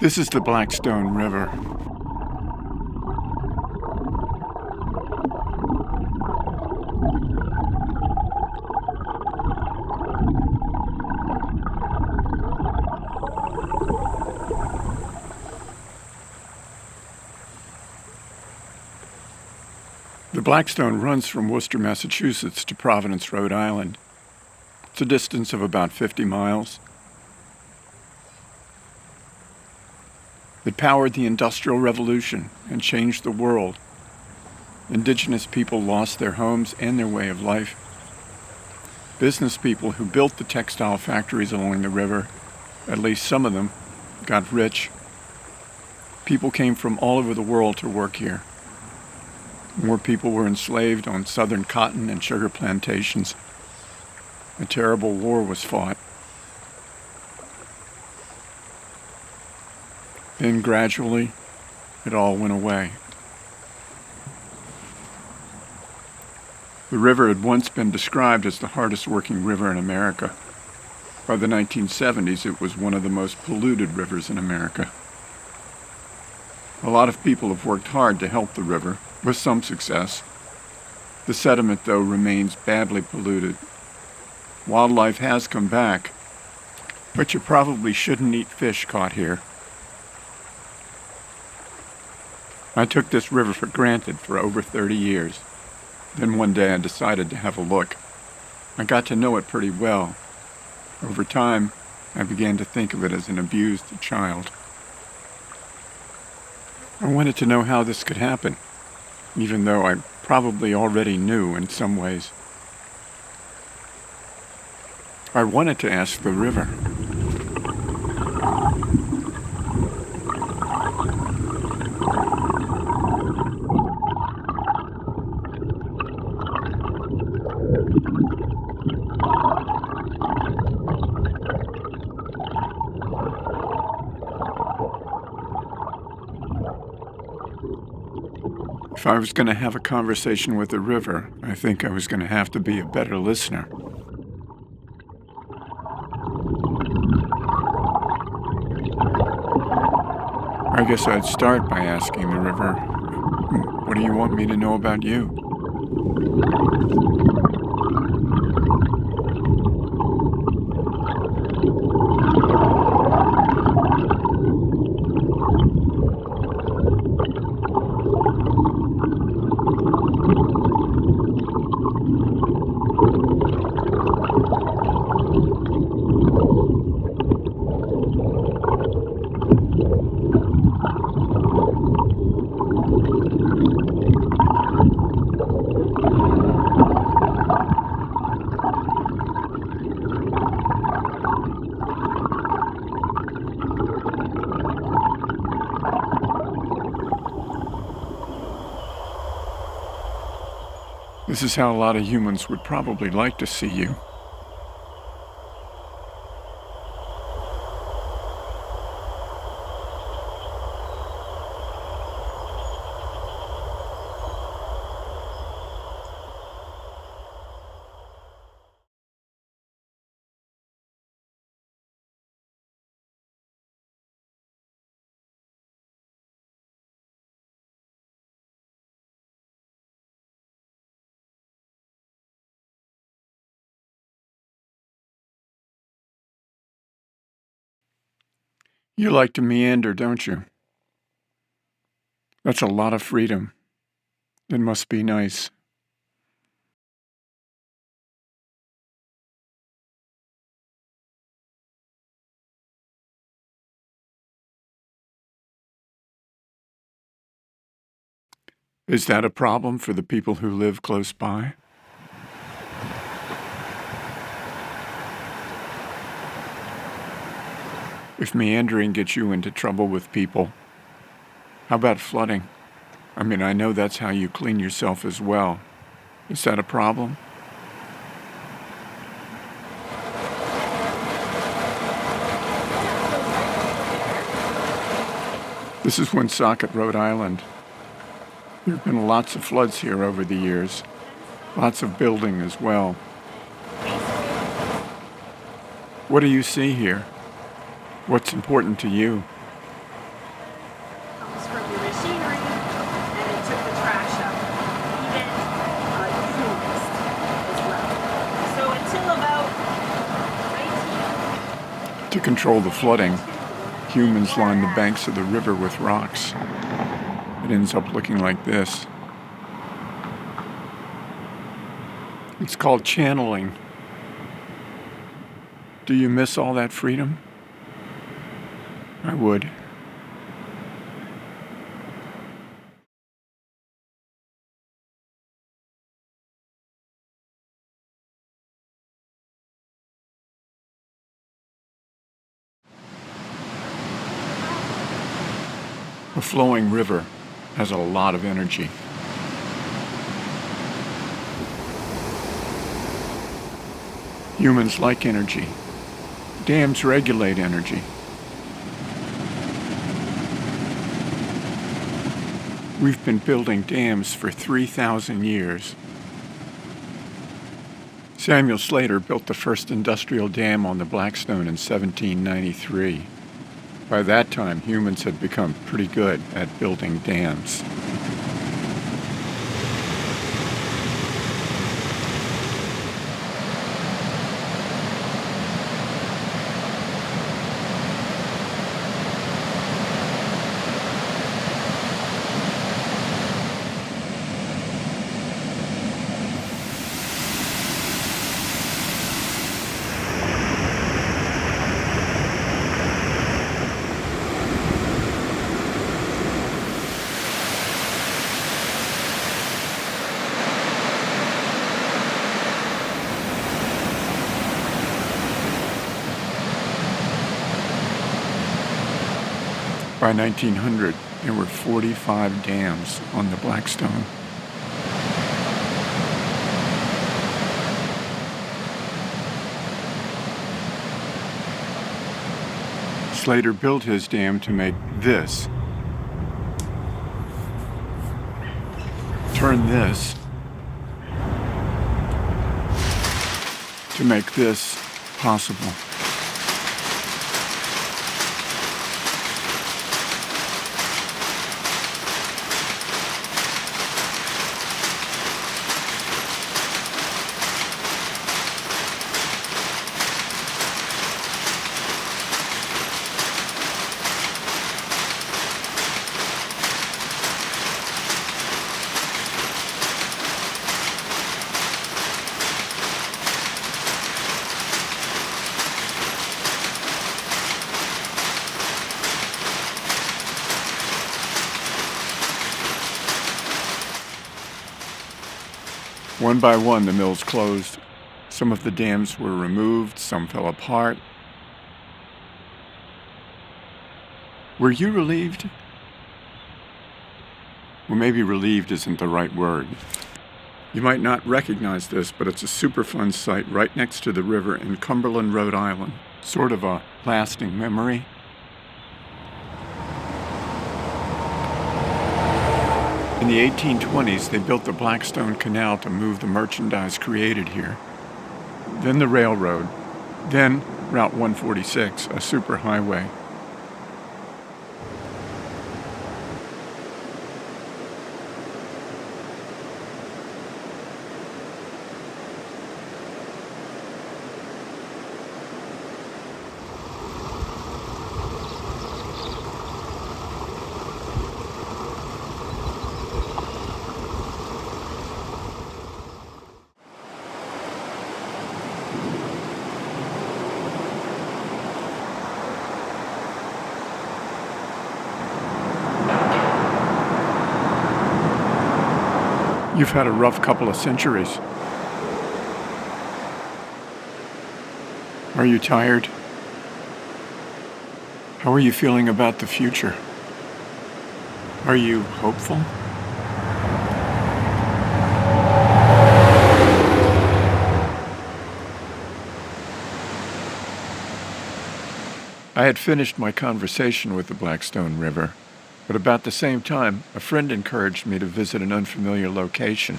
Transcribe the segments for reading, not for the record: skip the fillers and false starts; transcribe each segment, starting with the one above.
This is the Blackstone River. The Blackstone runs from Worcester, Massachusetts to Providence, Rhode Island. It's a distance of about 50 miles. It powered the Industrial Revolution and changed the world. Indigenous people lost their homes and their way of life. Business people who built the textile factories along the river, at least some of them, got rich. People came from all over the world to work here. More people were enslaved on southern cotton and sugar plantations. A terrible war was fought. Then gradually, it all went away. The river had once been described as the hardest working river in America. By the 1970s, it was one of the most polluted rivers in America. A lot of people have worked hard to help the river, with some success. The sediment, though, remains badly polluted. Wildlife has come back, but you probably shouldn't eat fish caught here. I took this river for granted for over 30 years. Then one day I decided to have a look. I got to know it pretty well. Over time, I began to think of it as an abused child. I wanted to know how this could happen, even though I probably already knew in some ways. I wanted to ask the river. If I was going to have a conversation with the river, I think I was going to have to be a better listener. I guess I'd start by asking the river, what do you want me to know about you? This is how a lot of humans would probably like to see you. You like to meander, don't you? That's a lot of freedom. It must be nice. Is that a problem for the people who live close by? If meandering gets you into trouble with people, how about flooding? I mean, I know that's how you clean yourself as well. Is that a problem? This is Woonsocket, Rhode Island. There have been lots of floods here over the years. Lots of building as well. What do you see here? What's important to you? To control the flooding, humans line the banks of the river with rocks. It ends up looking like this. It's called channeling. Do you miss all that freedom? I would. A flowing river has a lot of energy. Humans like energy. Dams regulate energy. We've been building dams for 3,000 years. Samuel Slater built the first industrial dam on the Blackstone in 1793. By that time, humans had become pretty good at building dams. By 1900, there were 45 dams on the Blackstone. Slater built his dam to make this. Turn this to make this possible. One by one, the mills closed. Some of the dams were removed, some fell apart. Were you relieved? Well, maybe relieved isn't the right word. You might not recognize this, but it's a super fun site right next to the river in Cumberland, Rhode Island. Sort of a lasting memory. In the 1820s, they built the Blackstone Canal to move the merchandise created here. Then the railroad. Then Route 146, a superhighway. You've had a rough couple of centuries. Are you tired? How are you feeling about the future? Are you hopeful? I had finished my conversation with the Blackstone River, but about the same time, a friend encouraged me to visit an unfamiliar location,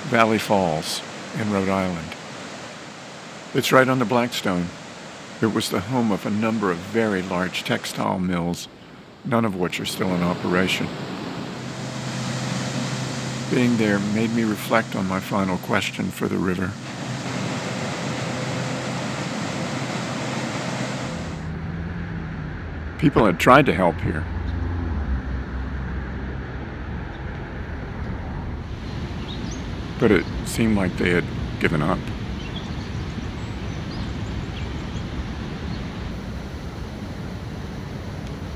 Valley Falls in Rhode Island. It's right on the Blackstone. It was the home of a number of very large textile mills, none of which are still in operation. Being there made me reflect on my final question for the river. People had tried to help here. But it seemed like they had given up.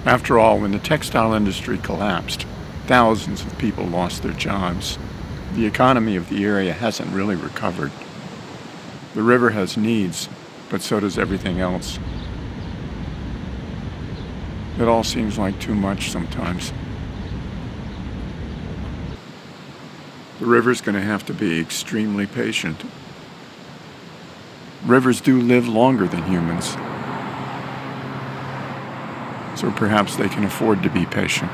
After all, when the textile industry collapsed, thousands of people lost their jobs. The economy of the area hasn't really recovered. The river has needs, but so does everything else. It all seems like too much sometimes. The river's going to have to be extremely patient. Rivers do live longer than humans, so perhaps they can afford to be patient.